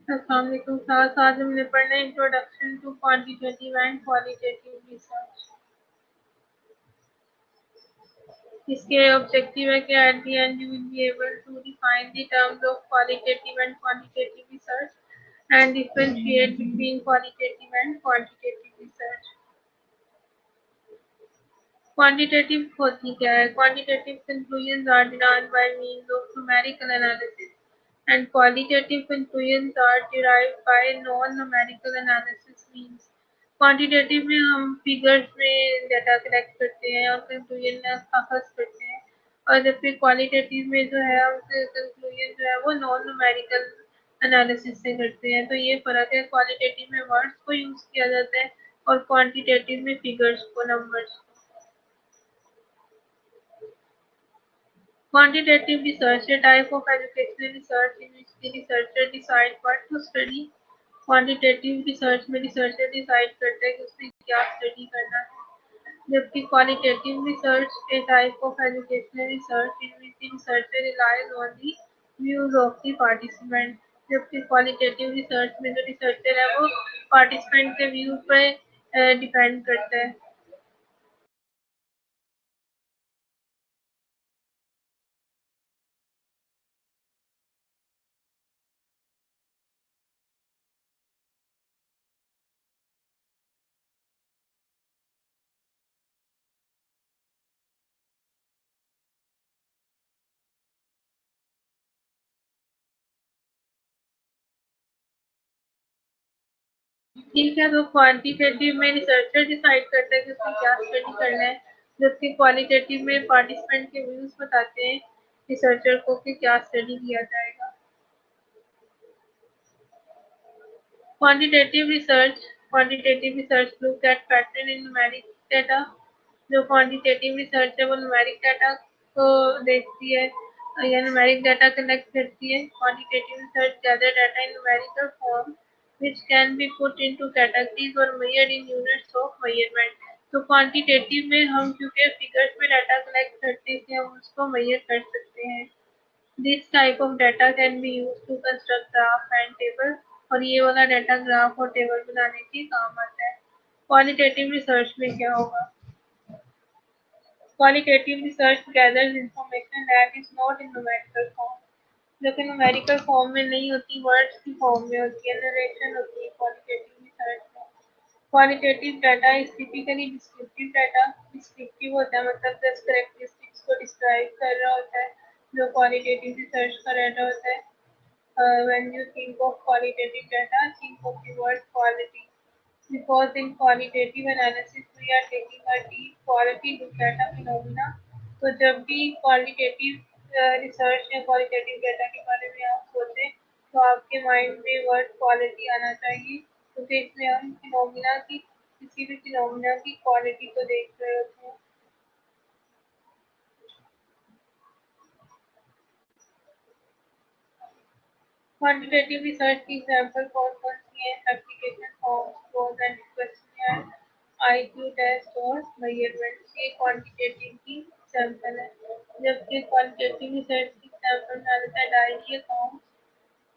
अस्सलाम वालेकुम क्लास। आज हमने पढ़ना है introduction to quantitative and qualitative research. इसके ऑब्जेक्टिव है कि at the end you will be able to define the terms of qualitative and quantitative research and differentiate between qualitative and quantitative research. Quantitative होती क्या है? Quantitative conclusions are derived by means of numerical analysis and qualitative conclusions are derived by non-numerical analysis means। Quantitative में हम figures में data collect करते हैं और conclusion में अखज़ करते हैं, और जबकि क्वालिटेटिव में जो है हम कंक्लूजन जो है वो नॉन न्यूमेरिकल एनालिसिस से करते हैं। तो ये फ़र्क है, क्वालिटेटिव में वर्ड्स को यूज़ किया जाता है और क्वांटिटेटिव में फिगर्स को, नंबर्स को। Quantitative research, a type of educational research in which the researcher decides what to study। Quantitative research में रिसर्चर डिसाइड करता है कि उसने क्या स्टडी करना है, जबकि qualitative research a type of educational research in which the researcher relies on the views of the participant. जबकि क्वालिटेटिव रिसर्च में जो रिसर्चर है वो पार्टिसिपेंट के व्यू पर डिपेंड करता है। ठीक है, तो क्वांटिटेटिव में रिसर्चर डिसाइड करता है कि उसने क्या स्टडी करना है, जबकि क्वालिटेटिव में पार्टिसिपेंट के व्यूज बताते हैं रिसर्चर को कि क्या स्टडी किया जाएगा। Quantitative research look at pattern in numeric data. जो क्वांटिटेटिव रिसर्च है वो न्यूमेरिक डाटा को देखती है या न्यूमेरिक डाटा कलेक्ट करती है। Quantitative research gather data in numerical form which can be put into categories or measured in units of measurement। तो क्वांटिटेटिव में हम क्योंकि फिगर्स में डाटा कलेक्ट करते हैं हम उसको मेजर कर सकते हैं। This type of data can be use to construct graph and table, और ये वाला डाटा ग्राफ और टेबल बनाने के काम आता है। क्वालिटेटिव रिसर्च में क्या होगा? Qualitative research gathers information that is not in numerical form, जो कि न्यूमेरिकल फॉर्म में नहीं होती, वर्ड्स की फॉर्म में होती है, नरेशन होती है क्वालिटेटिव रिसर्च में। Qualitative data is typically descriptive data. Descriptive होता है मतलब जस्ट करेक्टरिस्टिक्स को डिस्क्राइब कर रहा होता है, जो क्वालिटेटिव रिसर्च का डाटा होता है। when you think of qualitative data, think of the word quality, because in qualitative analysis we are taking a deep quality look at a phenomena। तो जब भी क्वालिटेटिव रिसर्च या क्वालिटेटिव डाटा के बारे में आप सोचें तो आपके माइंड में वर्ड क्वालिटी आना चाहिए, क्योंकि इसमें हम फिनोमिना की, किसी भी फिनोमिना की क्वालिटी को देख रहे होते हैं। क्वांटिटेटिव रिसर्च की एग्जांपल कौन-कौन सी हैं? Application forms, prose and questionnaire, IQ test और मेजरमेंट। ये क्वांटिटेटिव की एग्जांपल है, जबकि क्वालिटेटिव रिसर्च की एग्जांपल में आता है diary account,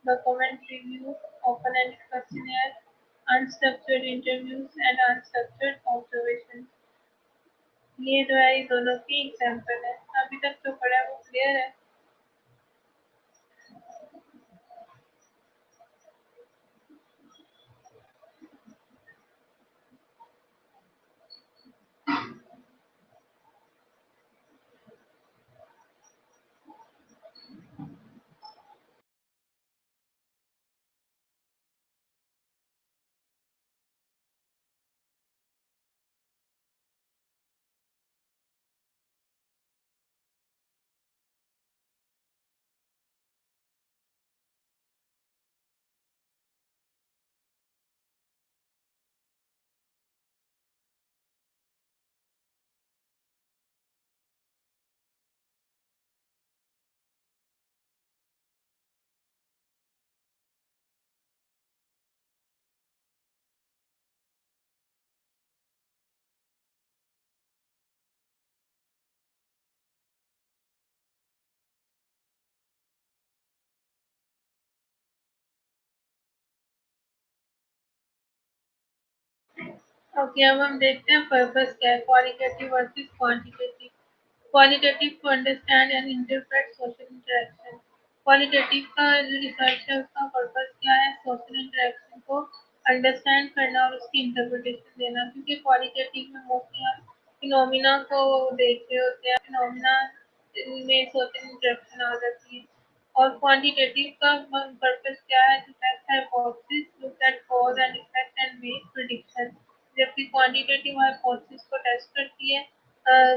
document review, open ended questionnaire, unstructured interviews and unstructured observation. ये जो है ये दोनों की एग्जांपल है। अभी तक जो पढ़ा है वो क्लियर है? ओके, अब हम देखते हैं पर्पस क्या है, qualitative versus quantitative. Qualitative to understand and interpret social interaction. Qualitative का जो रिसर्च है उसका पर्पस क्या है, सोशल इंटरेक्शन को अंडरस्टैंड करना और उसकी इंटरप्रिटेशन देना, क्योंकि क्वालिटेटिव में मोस्टली हम फिनोमिना को देख रहे होते हैं, फिनोमिना में सोशल इंटरेक्शन आ जाती है। और क्वांटिटेटिव का पर्पस क्या है, to test hypothesis, look at cause and effect and make prediction. जबकि क्वांटिटेटिव हाइपोथेसिस को टेस्ट करती है,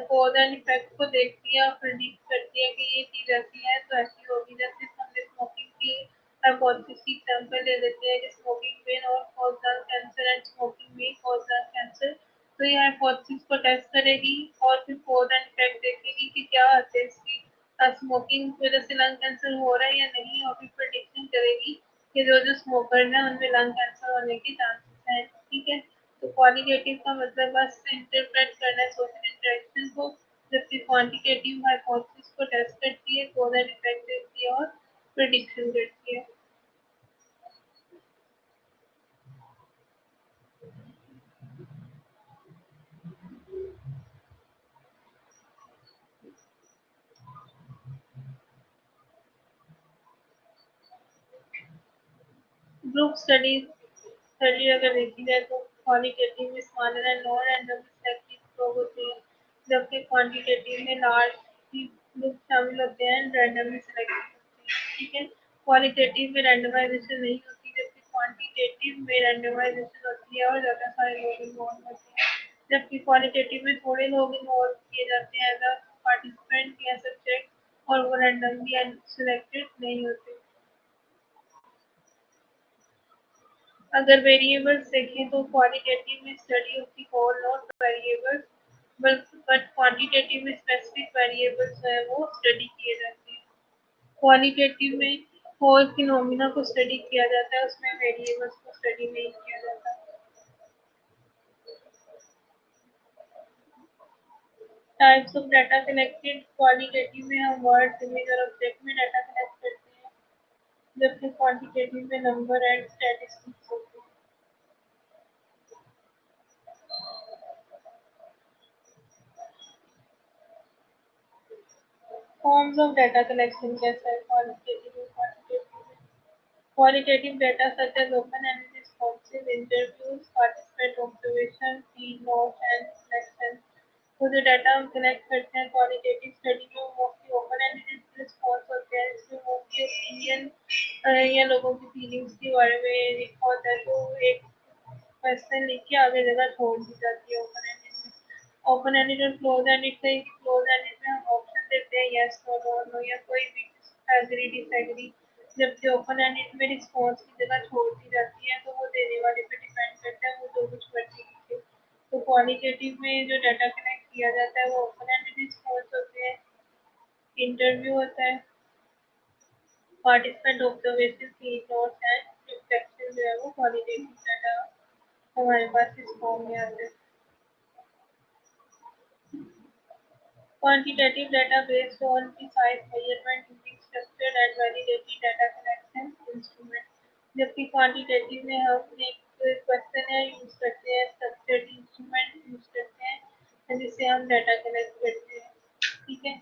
कॉज एंड इफेक्ट को देखती है और प्रेडिक्ट करती है कि ये चीज ऐसी है तो ऐसी होगी। जैसे हमने स्मोकिंग की हाइपोथेसिस की एग्जांपल ले लेते हैं कि स्मोकिंग में और cause lung cancer and smoking में कॉज लंग कैंसर। तो ये हाइपोथेसिस को टेस्ट करेगी और फिर कॉज एंड इफेक्ट देखेगी कि क्या है इसकी, स्मोकिंग की वजह से लंग कैंसर हो रहा है या नहीं, और फिर प्रेडिक्शन करेगी कि जो जो स्मोकर है उनमें लंग कैंसर होने के चांसेस हैं। ठीक है, तो क्वालिटेटिव का मतलब बस इंटरप्रेट करना है सोशल इंटरेक्शन को, जबकि क्वांटिटेटिव हाइपोथेसिस को टेस्ट करती है, कॉज एंड इफेक्ट देखती है और प्रेडिक्शन करती है। ग्रुप स्टडी अगर देखी जाए तो क्वालिटेटिव में smaller and non random selected लोग होते हैं, जबकि क्वांटिटेटिव में लार्ज ग्रुप शामिल होते हैं एंड रैंडमली सिलेक्टेड होते हैं। ठीक है, क्वालिटेटिव में रैंडमाइजेशन नहीं होती, जबकि क्वांटिटेटिव में रैंडमाइजेशन होती है और ज़्यादा सारे लोग इन्वॉल्व होते हैं। जबकि क्वालिटेटिव में थोड़े लोग इन्वॉल्व किए जाते हैं एज अ पार्टिसिपेंट या सब्जेक्ट, और वो रैंडमली सिलेक्टेड नहीं होते। अगर वेरिएबल्स देखें तो क्वालिटेटिव में study of the whole not variables, but quantitative में स्पेसिफिक वेरिएबल्स जो है वो स्टडी किए जाते हैं। क्वालिटेटिव में होल फिनोमिना को स्टडी किया जाता है, उसमें वेरिएबल्स को स्टडी नहीं किया जाता। Types of data collected, qualitative में हम वर्ड, इमेज और ऑब्जेक्ट में डाटा कलेक्ट करते हैं, जबकि क्वांटिटेटिव में नंबर एंड स्टैटिस्टिक्स होते हैं। फॉर्म्स ऑफ डाटा कलेक्शन कैसा है क्वालिटेटिव और क्वांटिटेटिव में। Qualitative data such as open-ended responses, interviews, participant observation, field notes and reflections। तो जो डाटा हम कलेक्ट करते हैं क्वालिटेटिव स्टडी में, वो मोस्टली ओपन एंडेड रिस्पॉन्स होते हैं, इसमें मोस्टली ओपिनियन या लोगों की फीलिंग्स के बारे में लिखा होता है। तो एक क्वेश्चन लिख के आगे जगह छोड़ दी जाती है ओपन एंडेड में। ओपन एंडेड और क्लोज एंडेड से, क्लोज एंडेड में हम ऑप्शन देते हैं यस और नो या कोई भी एग्री डिसएग्री, जबकि ओपन एंडेड में रिस्पॉन्स की जगह छोड़ दी जाती है, तो वो देने वाले पे डिपेंड करता है, वो जो कुछ मर्जी लिखे। तो क्वालिटेटिव में जो डाटा कलेक्ट किया जाता है वो ओपन एंडेड रिस्पॉन्स होते हैं, इंटरव्यू होता है, participant observation, field notes and reflection जो है वो क्वालिटेटिव डाटा हमारे पास इस फॉर्म में आते हैं। Quantitative data based on precise measurement using structured and validated data collection instrument। जबकि क्वांटिटेटिव में हम एक क्वेश्चनर यूज करते हैं, स्ट्रक्चर्ड इंस्ट्रूमेंट यूज करते हैं जिससे हम डाटा कलेक्ट करते हैं। ठीक है,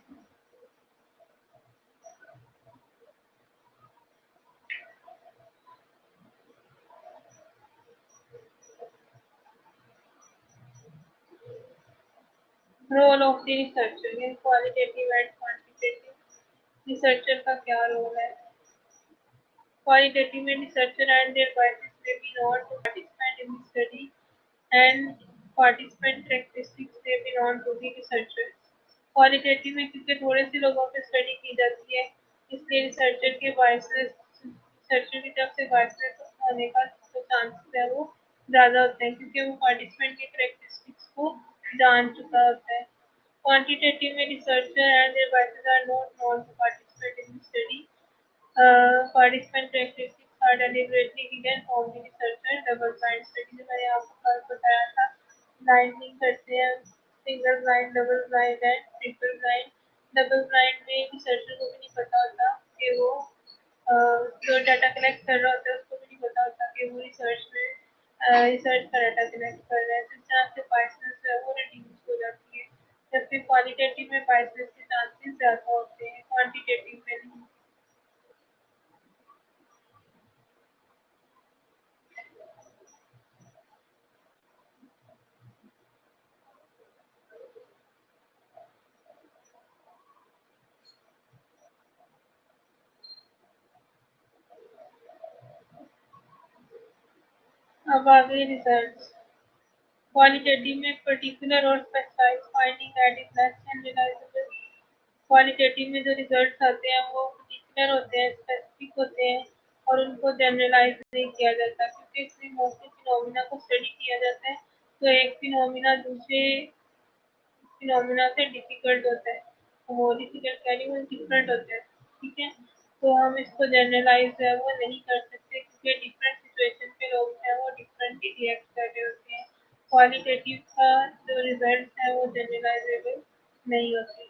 role of the researcher in qualitative and quantitative. Researcher का क्या रोल है? Qualitative researcher and their biases may be known to participant in the study, and participant characteristics may be known to the researcher। Qualitative में क्योंकि थोड़े से लोगों पे study की जाती है, इसलिए रिसर्चर के बायसेस, रिसर्चर की तरफ से बायसेस होने का जो चांसेस है वो ज़्यादा होते हैं, क्योंकि वो पार्टिसिपेंट के करेक्टरिस्टिक्स को जान चुका होता है। क्वांटिटेटिव में researcher and their biases are not known to participant in the study. participant characteristics are deliberately hidden from the researcher। Double blind study जो मैंने आपको कल बताया था, ब्लाइंडिंग करते हैं, single blind, double blind and triple blind. Double blind में researcher को भी नहीं पता होता कि वो जो डाटा कलेक्ट कर रहा होता है उसको भी नहीं पता होता कि वो रिसर्च में रिसर्च का डाटा कलेक्ट कर रहा है, तो इस तरह से बायसनेस जो है वो रिड्यूस हो जाती है। जबकि क्वालिटेटिव में बायसनेस के चांसेस ज़्यादा होते हैं, क्वांटिटेटिव में नहीं। अब आगे रिजल्ट। क्वालिटेटिव में पर्टिकुलर और specified finding that is less generalizable. Qualitative में जो रिजल्ट्स आते हैं वो पर्टिकुलर होते हैं, स्पेसिफिक होते हैं और उनको जनरलाइज नहीं किया जाता, क्योंकि इसमें मोस्टली फिनोमिना को स्टडी किया जाता है। तो एक फिनोमिना दूसरे फिनोमिना से डिफिकल्ट होता है, वो डिफिकल्ट कह रही हूँ, डिफरेंट होता है। ठीक है, तो हम इसको जनरलाइज है वो नहीं कर सकते, क्योंकि डिफरेंट सिचुएशन पे लोग हैं वो डिफरेंटली रिएक्ट कर रहे होते हैं। क्वालिटेटिव का जो रिजल्ट है वो जनरलाइजेबल नहीं होते।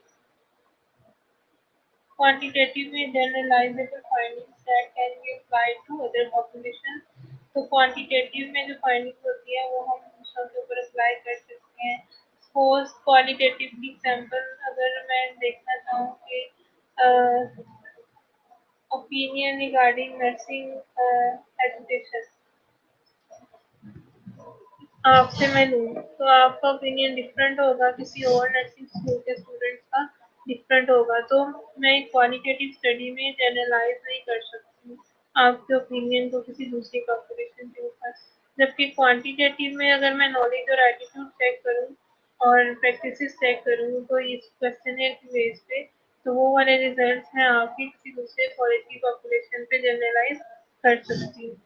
क्वांटिटेटिव में generalizable findings that can be applied to other population. तो क्वांटिटेटिव में जो फाइंडिंग होती है वो हम दूसरों के ऊपर अप्लाई कर सकते हैं। सपोज क्वालिटेटिव एग्जांपल अगर मैं देखना चाहूँ कि ओपिनियन रिगार्डिंग नर्सिंग एजुकेशन आपसे मैं लूँ, तो आपका ओपिनियन डिफरेंट होगा, किसी और नर्सिंग स्कूल के स्टूडेंट्स का डिफरेंट होगा। तो मैं क्वालिटेटिव स्टडी में जनरलाइज नहीं कर सकती हूँ आपके ओपिनियन को किसी दूसरी पॉपुलेशन के ऊपर। जबकि क्वांटिटेटिव में अगर मैं नॉलेज और एटीट्यूड चेक करूँ और प्रैक्टिसेस चेक करूँ तो इस क्वेश्चनियर की बेस पे तो वो वाले रिजल्ट्स मैं आपकी किसी दूसरे कॉलेज की पॉपुलेशन पे जनरलाइज कर सकती हूँ।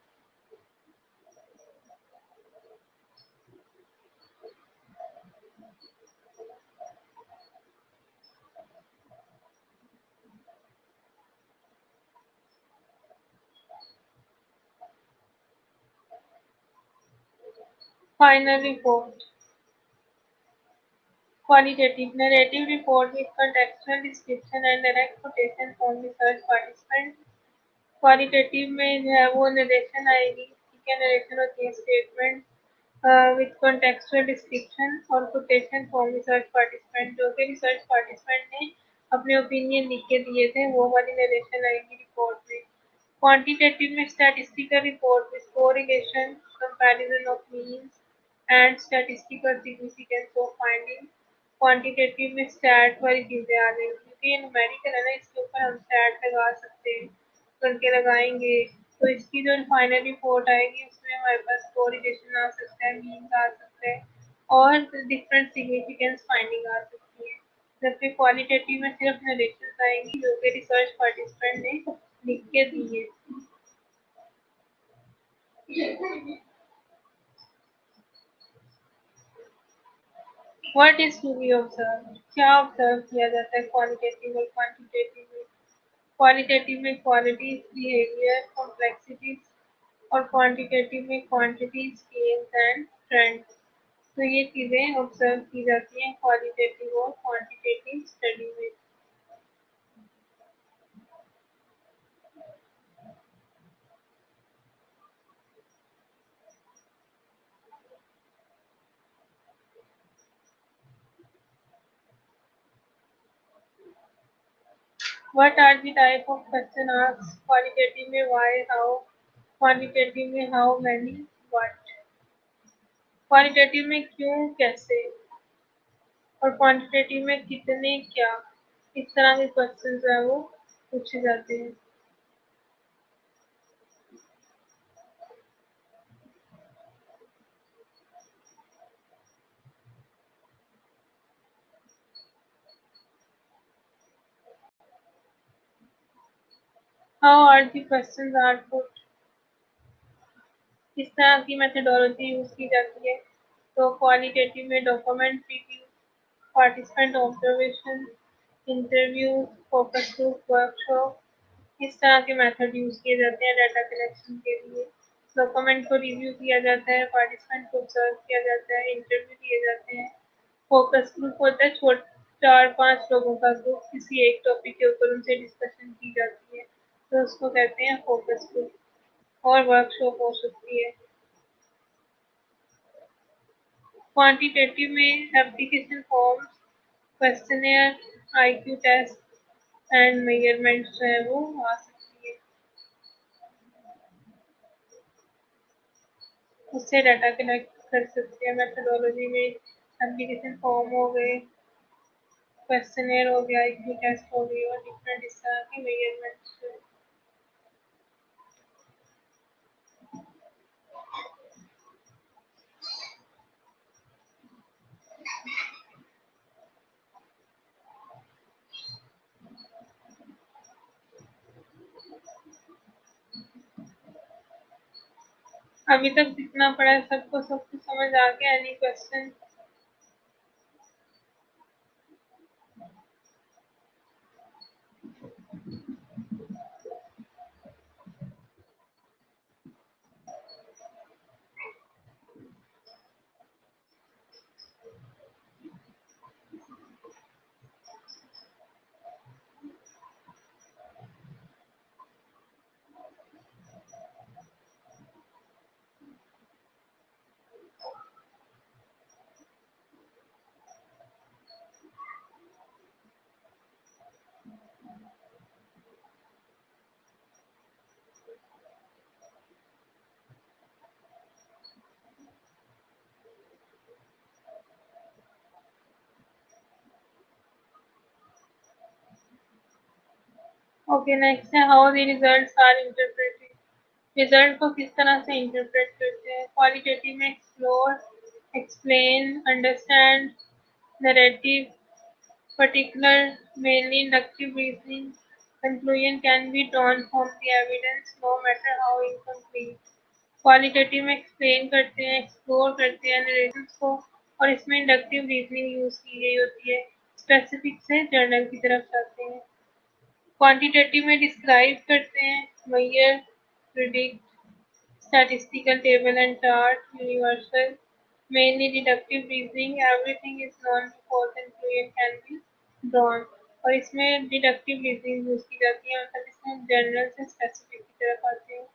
Final report. Qualitative narrative report with contextual description and direct quotation from research participants। Qualitative में जो है वो नरेशन आएगी, ठीक है, नरेशन होती है स्टेटमेंट विद कॉन्टेक्चुअल डिस्क्रिप्शन और कोटेशन फ्रॉम रिसर्च पार्टिसिपेंट, जो कि रिसर्च पार्टिसिपेंट ने अपने ओपिनियन लिख के दिए थे, वो वाली नरेशन आएगी रिपोर्ट में। क्वांटिटेटिव में statistical report with correlation, comparison of means and statistical significance of finding. Quantitative में स्टैट वाली चीजें आ जाएंगी, क्योंकि ये न्यूमेरिकल है ना, इसके ऊपर हम स्टैट लगा सकते हैं, करके लगाएंगे तो इसकी जो फाइनल रिपोर्ट आएगी उसमें हमारे पास कोरिलेशन आ सकता है, मीन्स आ सकते हैं और डिफरेंट सिग्निफिकेंस फाइंडिंग आ सकती है। जबकि क्वालिटेटिव में सिर्फ नरेशंस आएंगी जो कि रिसर्च पार्टिसिपेंट ने लिख के दी है। What is to be observe, क्या ऑब्जर्व किया जाता है क्वालिटेटिव और क्वांटिटेटिव में। क्वालिटेटिव में क्वालिटीज, बिहेवियर, कॉम्प्लेक्सिटीज और क्वांटिटेटिव में क्वांटिटी, स्केल्स एंड ट्रेंड्स। तो ये चीजें ऑब्जर्व की जाती हैं क्वालिटेटिव और क्वांटिटेटिव स्टडी में। What are the type of question asked qualitative में, व्हाई, हाउ। क्वांटिटेटिव में हाउ मैनी, व्हाट। क्वालिटेटिव में क्यों, कैसे और क्वांटिटेटिव में कितने, क्या। इस तरह के क्वेश्चन जो है वो पूछे जाते हैं। How are the question are put, किस तरह की मेथडोलॉजी यूज की जाती है। तो क्वालिटेटिव में document review, participant observation, interview, focus group, workshop. इस तरह के मेथड यूज किए जाते हैं डाटा कलेक्शन के लिए। डॉक्यूमेंट को रिव्यू किया जाता है, पार्टिसिपेंट को ऑब्जर्व किया जाता है, इंटरव्यू लिए जाते हैं। फोकस ग्रुप होता है छोट 4-5 लोगों का ग्रुप, किसी एक टॉपिक के ऊपर उनसे डिस्कशन की जाती है, तो उसको कहते हैं फोकस ग्रुप। और वर्कशॉप हो सकती है। क्वांटिटेटिव में application forms, questionnaire, IQ test and measurements जो है वो आ सकती है। उससे डाटा कलेक्ट कर सकते हैं। मेथडोलॉजी में एप्लीकेशन फॉर्म हो गए, क्वेश्चनेयर हो गया, आईक्यू टेस्ट हो गई और डिफरेंट इस तरह के मेजरमेंट्स। अभी तक जितना पढ़ा है सबको सब कुछ समझ आ गया? Any question? ओके, नेक्स्ट है how the results are interpreted. Result को किस तरह से इंटरप्रेट करते हैं? क्वालिटेटिव में explore, explain, understand, narrative, particular, mainly inductive reasoning, conclusion can be drawn from the evidence no matter how incomplete। Qualitative में explain करते हैं, एक्सप्लोर करते हैं नरेटिव्स को और इसमें इंडक्टिव रीजनिंग यूज की गई होती है। स्पेसिफिक से जर्नल की तरफ जाते हैं। क्वांटिटेटिव में डिस्क्राइब करते हैं, measure, predict, statistical table and chart, universal, mainly deductive reasoning, everything is known before conclusion can be drawn। और इसमें डिडक्टिव रीजनिंग यूज की जाती है, मतलब इसमें जनरल से स्पेसिफिक की तरफ आते हैं।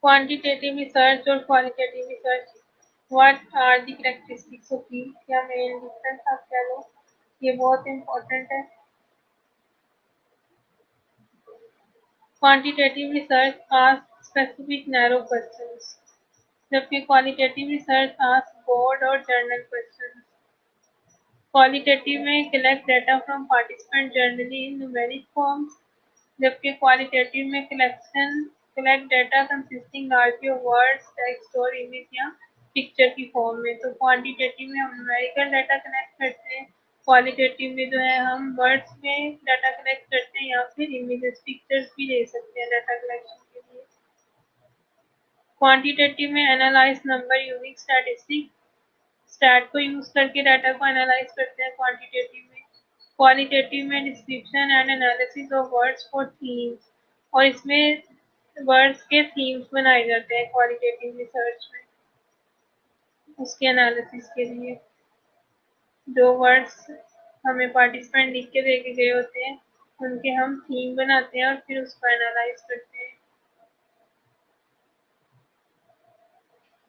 क्वांटिटेटिव रिसर्च और qualitative research, what are the characteristics of each या मेन डिफरेंस आप कह लो, ये बहुत इंपॉर्टेंट है। Quantitative research ask specific narrow questions, जबकि क्वालिटेटिव रिसर्च आस्क बोर्ड और जर्नल क्वेश्चंस। क्वालिटेटिव में collect data from participant generally in numeric forms, जबकि क्वालिटेटिव में collect data consisting largely of words, text और इमेज या picture की form में। तो क्वांटिटेटिव में हम न्यूमेरिकल डाटा कलेक्ट करते हैं, क्वालिटेटिव में जो है हम वर्ड्स में डाटा कलेक्ट करते हैं या फिर इमेजेस, पिक्चर्स भी ले सकते हैं डाटा कलेक्शन के लिए। क्वांटिटेटिव में analyse number using statistics, stat को यूज करके डाटा को एनालाइज करते हैं क्वांटिटेटिव में। क्वालिटेटिव में description and analysis of words for themes, और इसमें वर्ड्स के थीम्स बनाए जाते हैं क्वालिटेटिव रिसर्च में, उसके एनालिसिस के लिए। जो वर्ड्स हमें पार्टिसिपेंट लिख के दे के गए होते हैं उनके हम थीम बनाते हैं और फिर उसको एनालाइज करते हैं।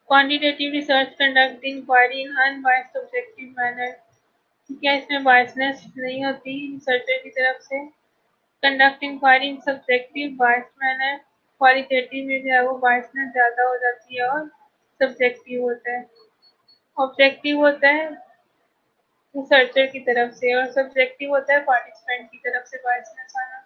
Quantitative research conduct inquiry in unbiased objective manner, क्या इसमें बायसनेस नहीं होती रिसर्चर की तरफ से। Conduct inquiry in subjective biased manner, qualitative में जो है वो बायसनेस ज़्यादा हो जाती है और सब्जेक्टिव होता है। ऑब्जेक्टिव होता है रिसर्चर की तरफ से और सब्जेक्टिव होता है पार्टिसिपेंट की तरफ से बायसनेस आना।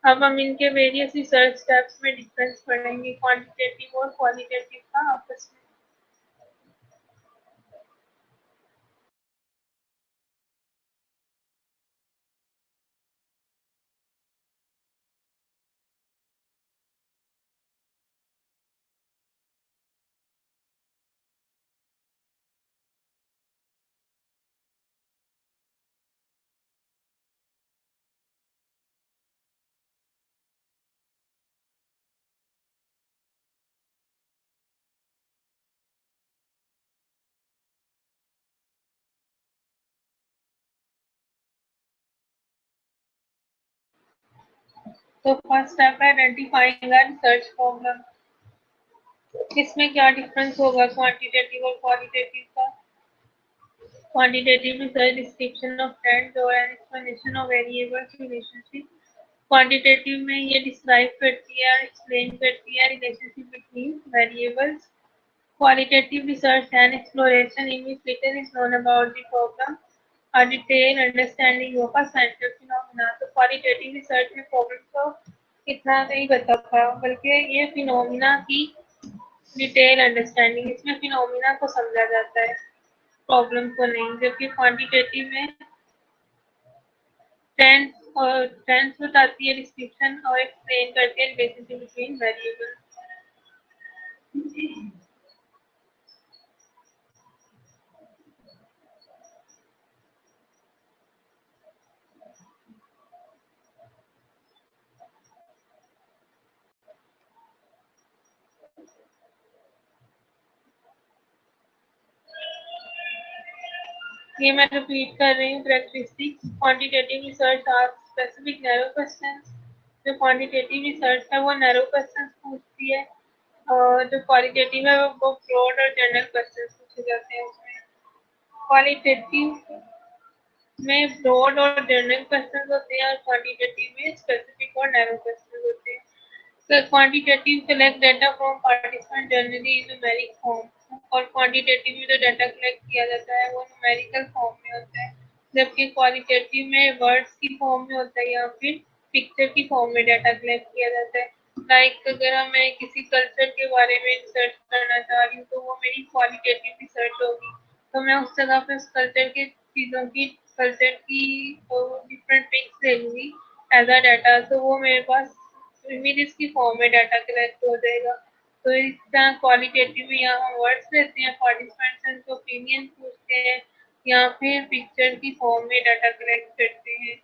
अब हम इनके वेरियस रिसर्च स्टेप्स में डिफरेंस पढ़ेंगे क्वांटिटेटिव और क्वालिटेटिव का आपस में। तो फर्स्ट स्टेप है आइडेंटिफाइंग अ रिसर्च प्रॉब्लम। इसमें क्या डिफरेंस होगा क्वांटिटेटिव और क्वालिटेटिव का? Quantitative research description of trends और an explanation of variables relationship. Quantitative में ये डिस्क्राइब करती है और एक्सप्लेन करती है relationship between variables. Qualitative research and exploration in which little is known about the problem, a detailed understanding of a central phenomena। तो qualitative research में problem को इतना नहीं बता पाया, बल्कि ये फिनोमिना की डिटेल अंडरस्टैंडिंग, इसमें फिनोमिना को समझा जाता है, प्रॉब्लम को नहीं। जबकि क्वांटिटेटिव में ट्रेंड्स बताती है, डिस्क्रिप्शन और एक्सप्लेन करती है रिलेशनशिप बिटवीन वेरिएबल। ये मैं रिपीट कर रही हूँ। Characteristics quantitative research ask specific narrow questions. जो क्वांटिटेटिव रिसर्च है वो नैरो क्वेश्चंस पूछती है, और जो क्वालिटेटिव है वो ब्रॉड और जनरल क्वेश्चंस पूछे जाते हैं उसमें। क्वालिटेटिव में ब्रॉड और जनरल क्वेश्चंस होते हैं और क्वांटिटेटिव में स्पेसिफिक और नैरो क्वेश्चंस होते हैं। The quantitative collect data from participant generally in numeric form और क्वांटिटेटिव में जो डाटा कलेक्ट किया जाता है वो न्यूमेरिकल फॉर्म में होता है, जबकि क्वालिटेटिव में वर्ड्स की फॉर्म में होता है या फिर पिक्चर की फॉर्म में डाटा कलेक्ट किया जाता है। लाइक अगर मैं किसी कल्चर के बारे में रिसर्च करना चाह रही हूँ तो वो मेरी क्वालिटेटिव रिसर्च होगी। तो मैं उस जगह पे उस कल्चर के चीज़ों की कल्चर की डिफरेंट पिक्स ले लूँगी एज अ डाटा, तो वो मेरे पास इमेजेस की फॉर्म में डाटा कलेक्ट हो जाएगा। तो इस तरह क्वालिटेटिव में यहाँ वर्ड्स लेते हैं, पार्टिसिपेंट्स ओपिनियन पूछते हैं या फिर पिक्चर की फॉर्म में डाटा कलेक्ट करते हैं।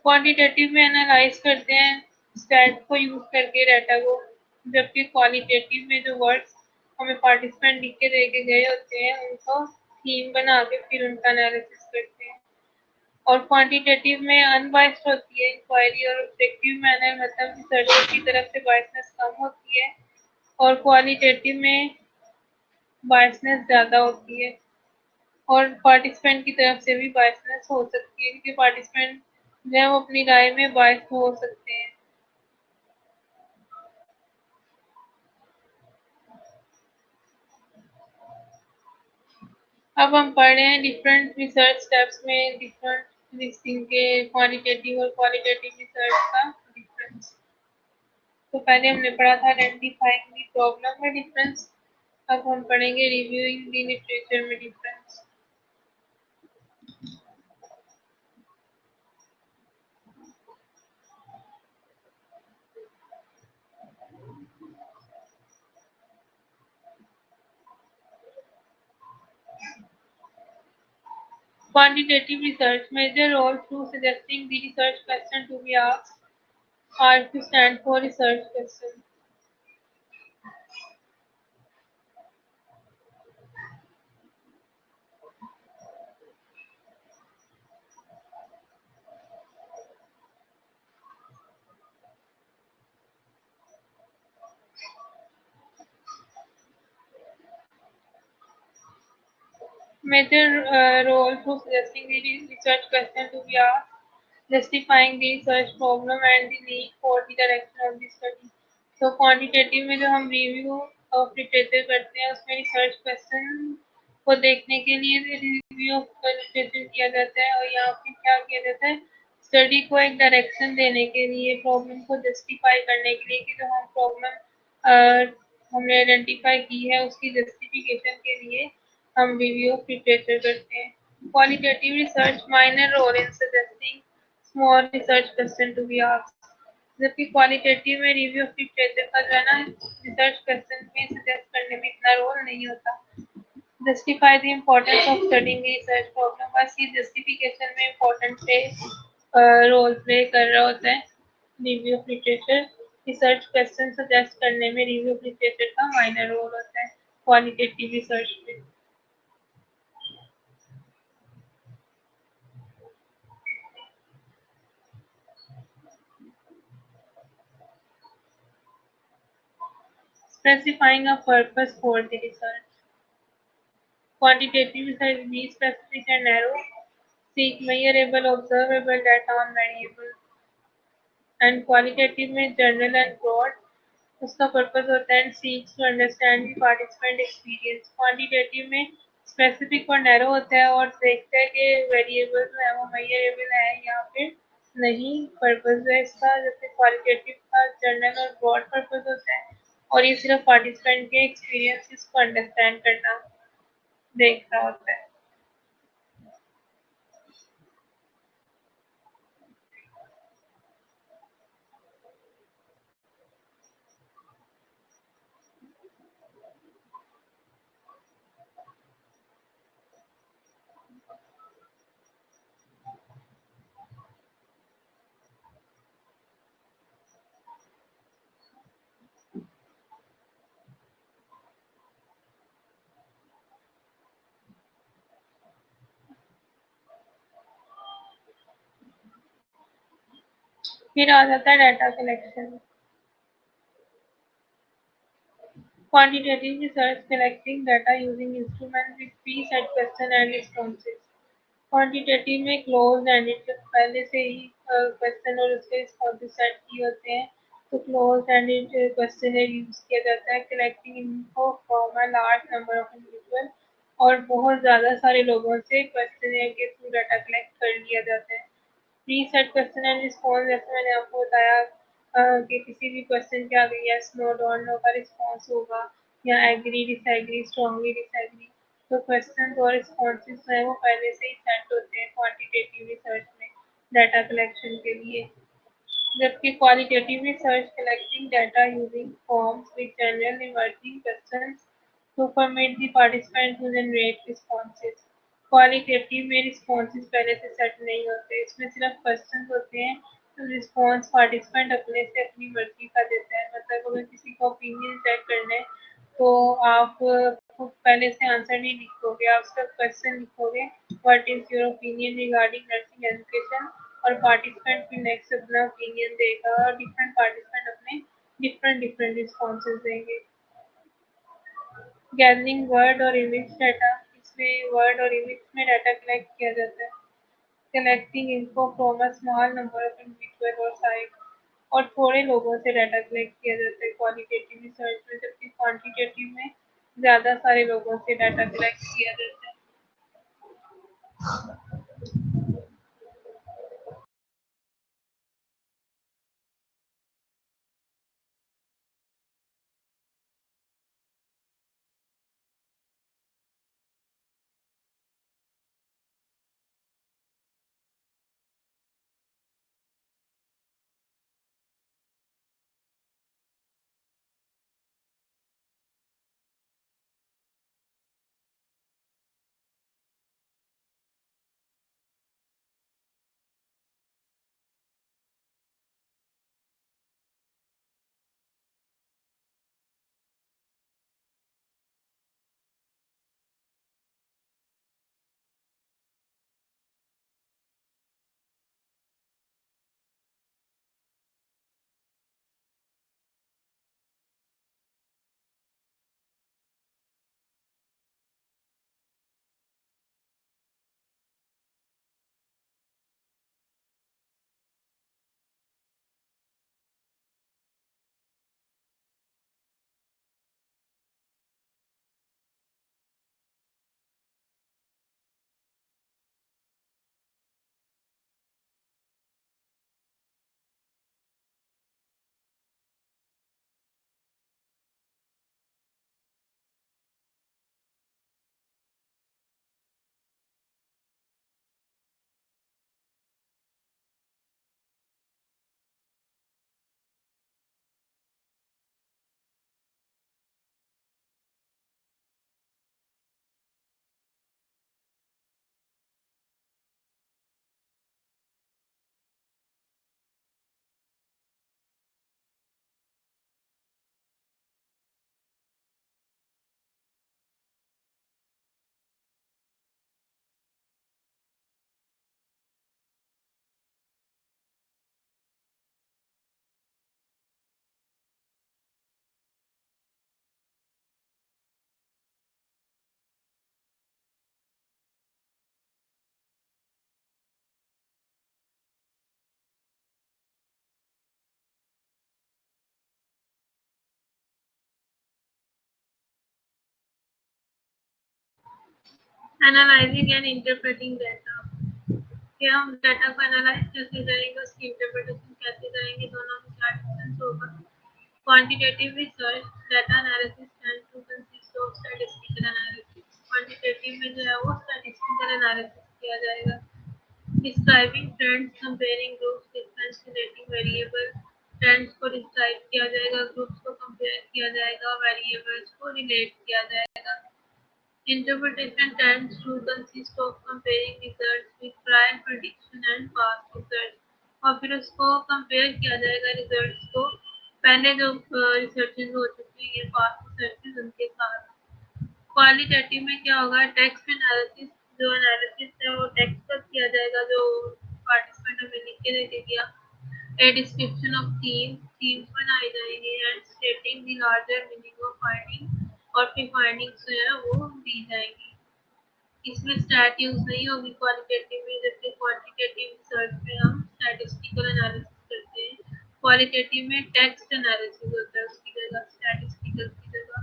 क्वांटिटेटिव में एनालाइज करते हैं स्टैट को यूज करके डाटा को, जबकि क्वालिटेटिव में जो वर्ड्स हमें पार्टिसिपेंट लिख के दे के गए होते हैं उनको थीम बना के फिर उनका एनालिसिस करते हैं। और क्वांटिटेटिव में अनबायस्ड होती है इंक्वायरी, और ऑब्जेक्टिव मैनर मतलब रिसर्चर की तरफ से बायसनेस कम होती है, और क्वालिटेटिव में बायसनेस ज़्यादा होती है, और पार्टिसिपेंट की तरफ से भी बायसनेस हो सकती है क्योंकि पार्टिसिपेंट जो है वो अपनी राय में बायस हो सकते हैं। अब हम पढ़ रहे हैं डिफरेंट रिसर्च स्टेप्स में डिफरेंट लिस्टिंग के क्वांटिटेटिव और क्वालिटेटिव रिसर्च का डिफरेंस। तो पहले हमने पढ़ा था आइडेंटिफाइंग द प्रॉब्लम में डिफरेंस, अब हम पढ़ेंगे रिव्यूइंग द लिटरेचर में difference. Quantitative research major role through suggesting the research question to be asked, R to stand for research question। Major role through suggesting the research question to be asked, justifying the research problem and the need for the direction of the study। तो quantitative में जो हम review of literature करते हैं उसमें research question को देखने के लिए रिव्यू ऑफ लिटरेचर किया जाता है, और यहाँ पे क्या किया जाता है, स्टडी को एक डायरेक्शन देने के लिए, प्रॉब्लम को जस्टिफाई करने के लिए कि जो हम प्रॉब्लम हमने आइडेंटिफाई की है उसकी जस्टिफिकेशन के लिए हम रिव्यू ऑफ लिटरेचर करते हैं। Qualitative research minor role in suggesting small research question to be asked, जबकि क्वालिटेटिव में रिव्यू ऑफ लिटरेचर का जो है ना रिसर्च क्वेश्चन में सजेस्ट करने में इतना रोल नहीं होता। Justify the importance of studying research problem, बस ये जस्टिफिकेशन में इम्पोर्टेंट पे रोल प्ले कर रहा होता है review of literature. Research question suggest करने में रिव्यू ऑफ लिटरेचर का माइनर रोल होता है क्वालिटेटिव रिसर्च में। Specifying a purpose for the research. Quantitative research be specific and narrow, seek measurable, observable data on variable, and qualitative में general and broad. उसका purpose होता है seeks to understand the participant experience. Quantitative में specific और narrow होता है और देखता है कि वेरिएबल्स है वो मेजरेबल है या फिर नहीं। पर्पस है इसका, जैसे क्वालिटेटिव का जनरल और ब्रॉड पर्पस होता है और ये सिर्फ पार्टिसिपेंट के एक्सपीरियंस को अंडरस्टैंड करना देख रहा होता है। फिर आ जाता है data collection. Quantitative research collecting data using instruments with preset question and responses। Quantitative में क्लोज एंडेड पहले से ही क्वेश्चन और उसके रिस्पॉन्सेज सेट किए होते हैं, तो क्लोज एंडेड क्वेश्चनर यूज किया जाता है collecting info from a large number of individual. और बहुत ज़्यादा सारे लोगों से क्वेश्चनर के थ्रू डाटा कलेक्ट कर लिया जाता है। प्रीसेट क्वेश्चन एंड रिस्पॉन्स, जैसे मैंने आपको बताया कि किसी भी क्वेश्चन के आगे यस नो डोंट नो का रिस्पॉन्स होगा या एग्री डिसएग्री स्ट्रांगली डिसएग्री। तो क्वेश्चन और रिस्पॉन्सेज हैं वो पहले से ही सेट होते हैं क्वांटिटेटिव रिसर्च में डाटा कलेक्शन के लिए। जबकि qualitative research collecting data using forms with general emerging questions to permit the participant to generate responses। Qualitative में रिस्पॉन्सेज पहले से सेट नहीं होते, इसमें सिर्फ क्वेश्चन होते हैं। तो रिस्पॉन्स पार्टिसिपेंट अपने से अपनी मर्जी का देता है। मतलब अगर किसी का ओपिनियन चेक करना है तो आप पहले से आंसर नहीं लिखोगे, आप सिर्फ क्वेश्चन लिखोगे what is your opinion regarding nursing education, और पार्टिसिपेंट फिर नेक्स्ट अपना ओपिनियन देगा और डिफरेंट पार्टिसिपेंट अपने डिफरेंट डिफरेंट रिस्पॉन्सेज देंगे। गैदरिंग वर्ड और इमेज डाटा, इसमें वर्ड और इमेज में डाटा कलेक्ट किया जाता है। Collecting info from a small number of individual और साइट, और थोड़े लोगों से डाटा कलेक्ट किया जाता है क्वालिटेटिव रिसर्च में, जबकि क्वांटिटेटिव में ज़्यादा सारे लोगों से डाटा कलेक्ट किया जाता है। एनालाइजिंग एंड इंटरप्रेटिंग डाटा, कि हम डाटा को एनालाइज कैसे करेंगे, उसकी इंटरप्रिटेशन कैसे करेंगे, दोनों में क्या डिफरेंस होगा। Quantitative research data analysis tend to consist of statistical analysis, quantitative में जो है वो स्टैटिस्टिकल एनालिसिस किया जाएगा। Describing trends, comparing groups, differentiating variable, trends को डिस्क्राइब किया जाएगा, ग्रुप्स को कंपेयर किया जाएगा, वेरिएबल्स को रिलेट किया जाएगा। Interpretation tends to consist of comparing results with prior prediction and past results, और फिर उसको कंपेयर किया जाएगा रिजल्ट्स को पहले जो रिसर्चेज हो चुकी है पास्ट रिसर्चेज उनके साथ। क्वालिटेटिव में क्या होगा, टेक्स्ट एनालिसिस, जो एनालिसिस है वो टेक्स्ट पर किया जाएगा जो पार्टिसिपेंट हमें लिख के दे दिया। A description of themes बनाई जाएंगी and stating the larger meaning of finding, और फिर फाइंडिंग्स जो है वो दी जाएंगी। इसमें स्टैट यूज नहीं होगी क्वालिटेटिव में, जबकि क्वांटिटेटिव रिसर्च में हम स्टैटिस्टिकल एनालिसिस करते हैं। क्वालिटेटिव में टेक्स्ट एनालिसिस होता है, उसकी जगह स्टैटिस्टिकल की जगह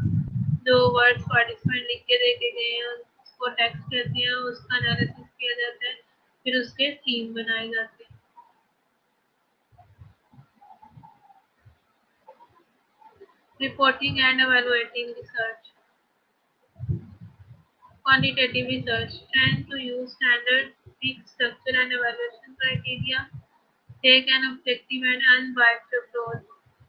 जो वर्ड्स पार्टिसिपेंट लिख के देखे गए हैं उसको टेक्स्ट कहते हैं, उसका एनालिसिस किया जाता है, फिर उसके थीम बनाए जाते हैं। Reporting and evaluating research. Quantitative research tend to use standard fixed structure and evaluation criteria, take an objective and unbiased approach.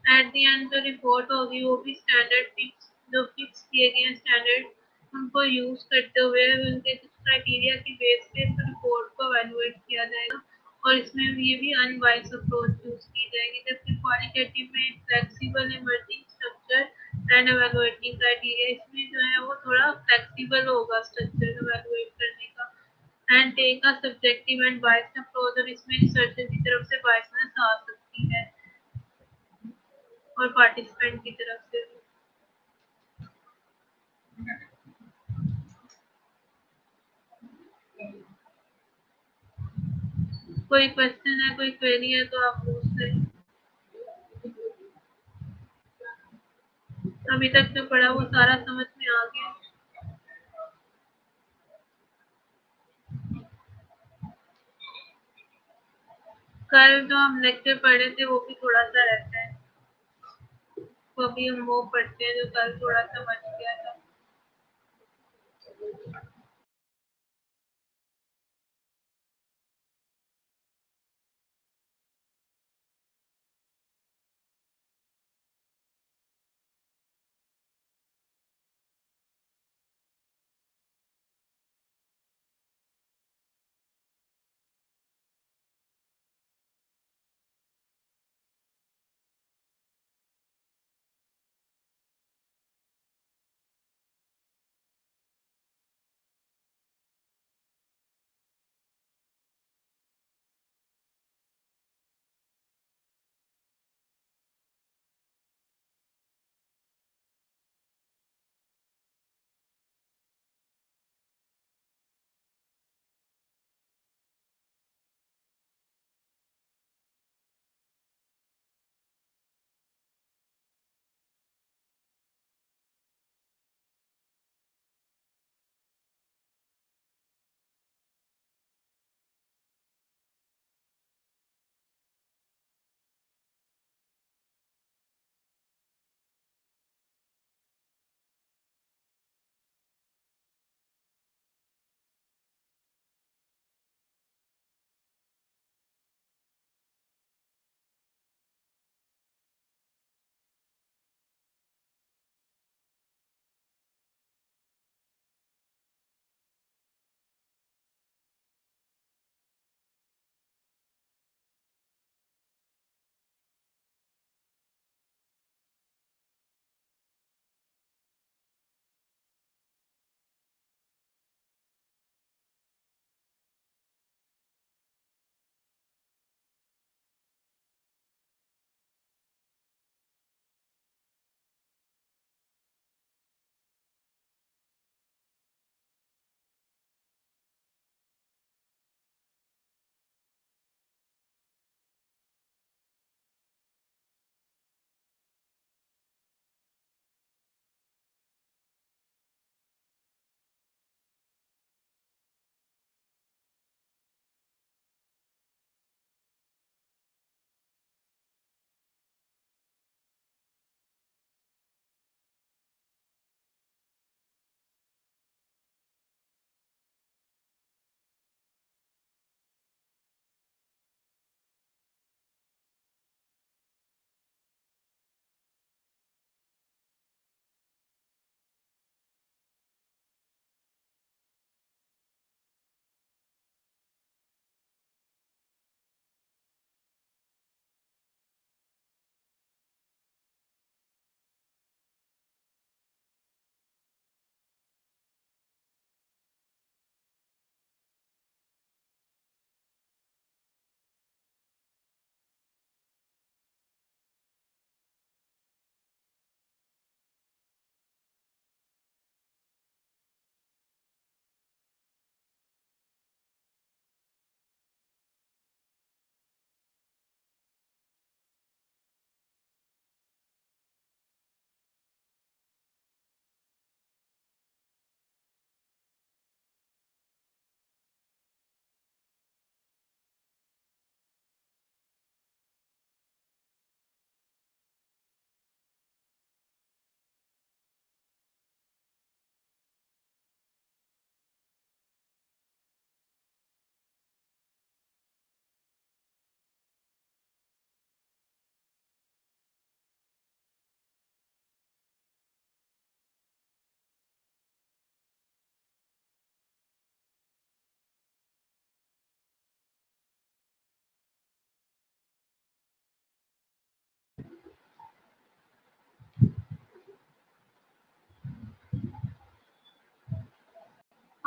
At the end जो रिपोर्ट होगी वो भी स्टैंडर्ड फिक्स, जो फिक्स किए गए स्टैंडर्ड उनको यूज करते हुए उनके कुछ क्राइटेरिया की बेस पे रिपोर्ट को एवेलुएट किया जाएगा, और इसमें ये भी अनबाइस अप्रोच यूज की जाएगी। जबकि क्वालिटेटिव में flexible emerging structure and evaluating criteria, इसमें जो है वो थोड़ा फ्लेक्सिबल होगा स्ट्रक्चर एवेलुएट करने का, and take a subjective and biased approach, और इसमें रिसर्चर की तरफ से बायसनेस आ सकती है और पार्टिसिपेंट की तरफ से भी। कोई क्वेश्चन है, कोई क्वेरी है तो आप पूछ लें। अभी तक जो पढ़ा वो सारा समझ में आ गया। कल जो हम लेक्चर पढ़े थे वो भी थोड़ा सा रहता है, तो अभी हम वो पढ़ते हैं जो कल थोड़ा सा बच गया था।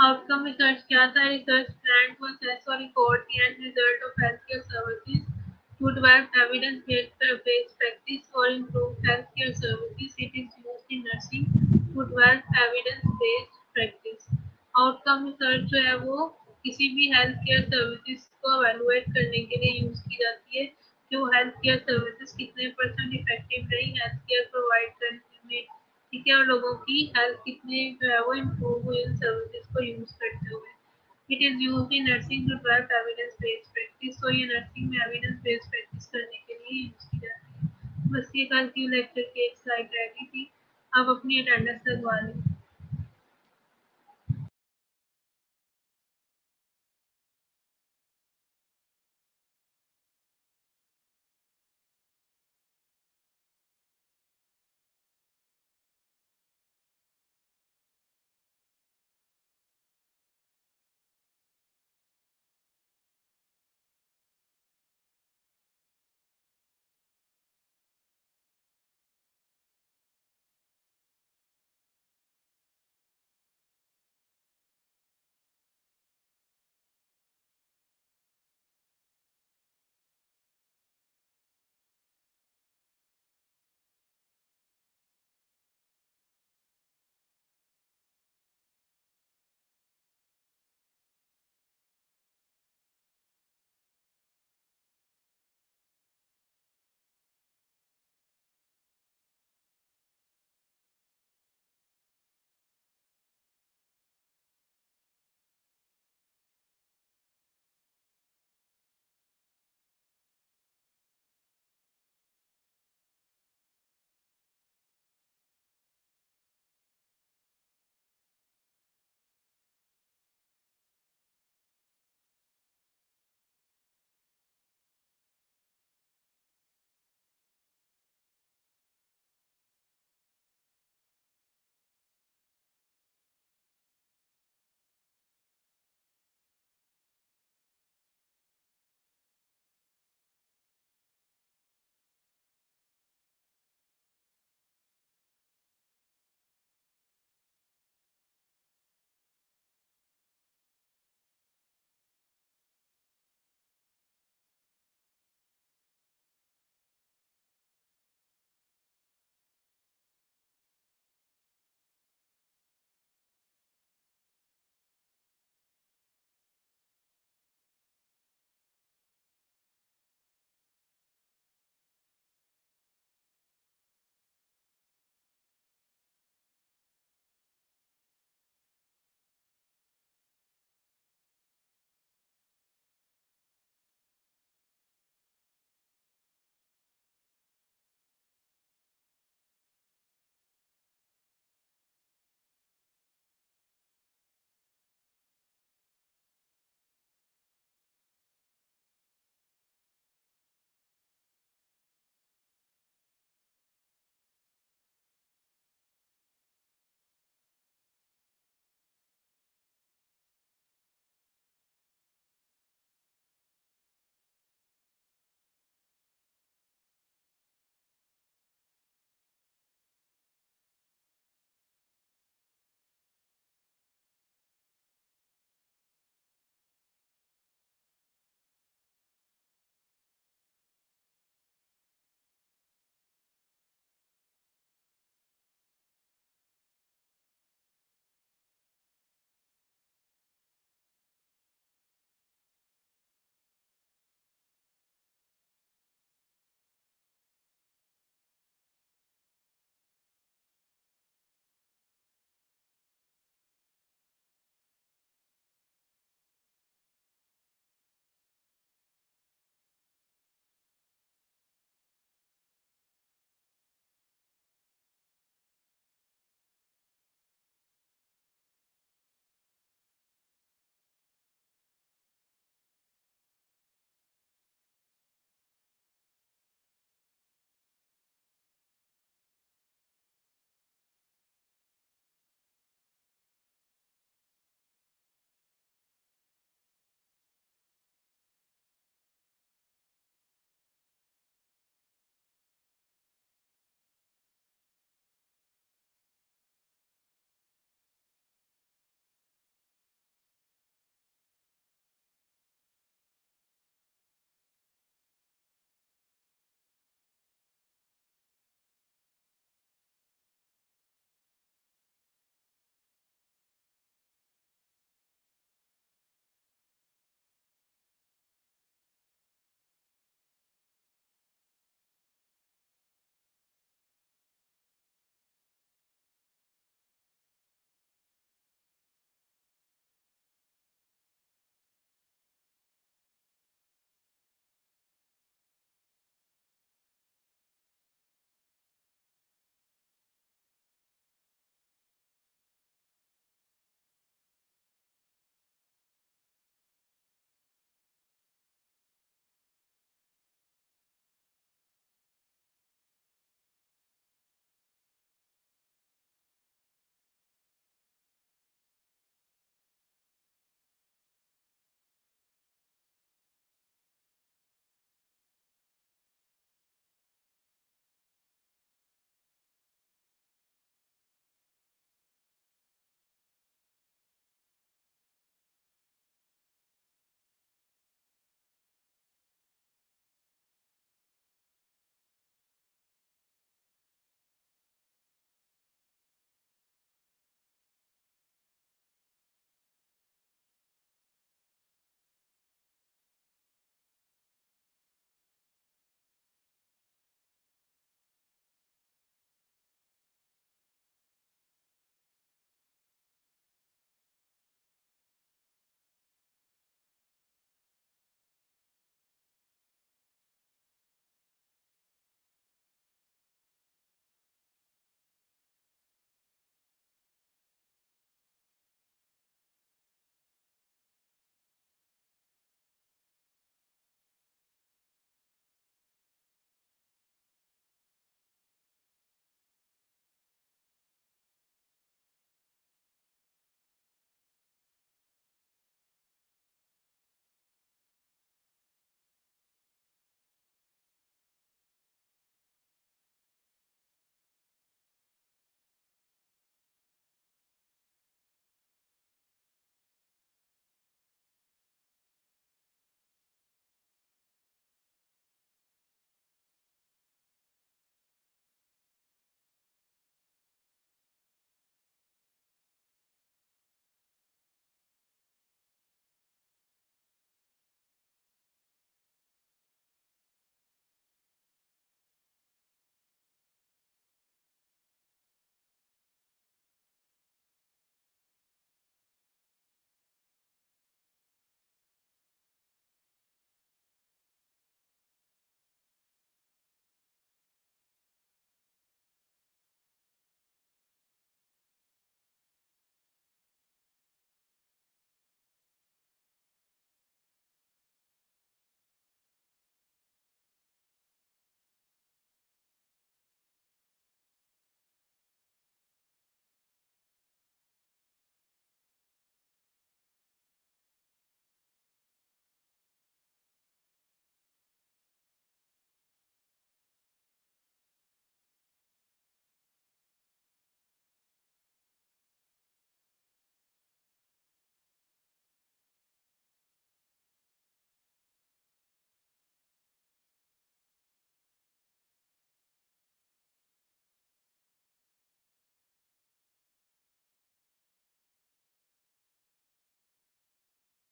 आउटकम रिसर्च क्या था? रिसर्च प्लान टू असेस और record the end result of health care services to develop evidence-based practice or improve healthcare services. It is used in nursing to develop evidence-based practice. Outcome research जो है वो किसी भी health care services को evaluate करने के लिए use की जाती है कि वो हेल्थ केयर सर्विसेज कितने परसेंट इफेक्टिव रही हेल्थ केयर प्रोवाइड करने में, ठीक है, और लोगों की हेल्थ कितनी जो है वो इम्प्रूव हुई इन सर्विसेज को यूज करते हुए। It is used in nursing to develop evidence based practice. तो ये नर्सिंग में एविडेंस बेस्ड प्रैक्टिस करने के लिए यूज की जाती है। बस ये कल की लेक्चर की एक स्लाइड रह गई थी, आप अपनी अटेंडेंस लगवा लें।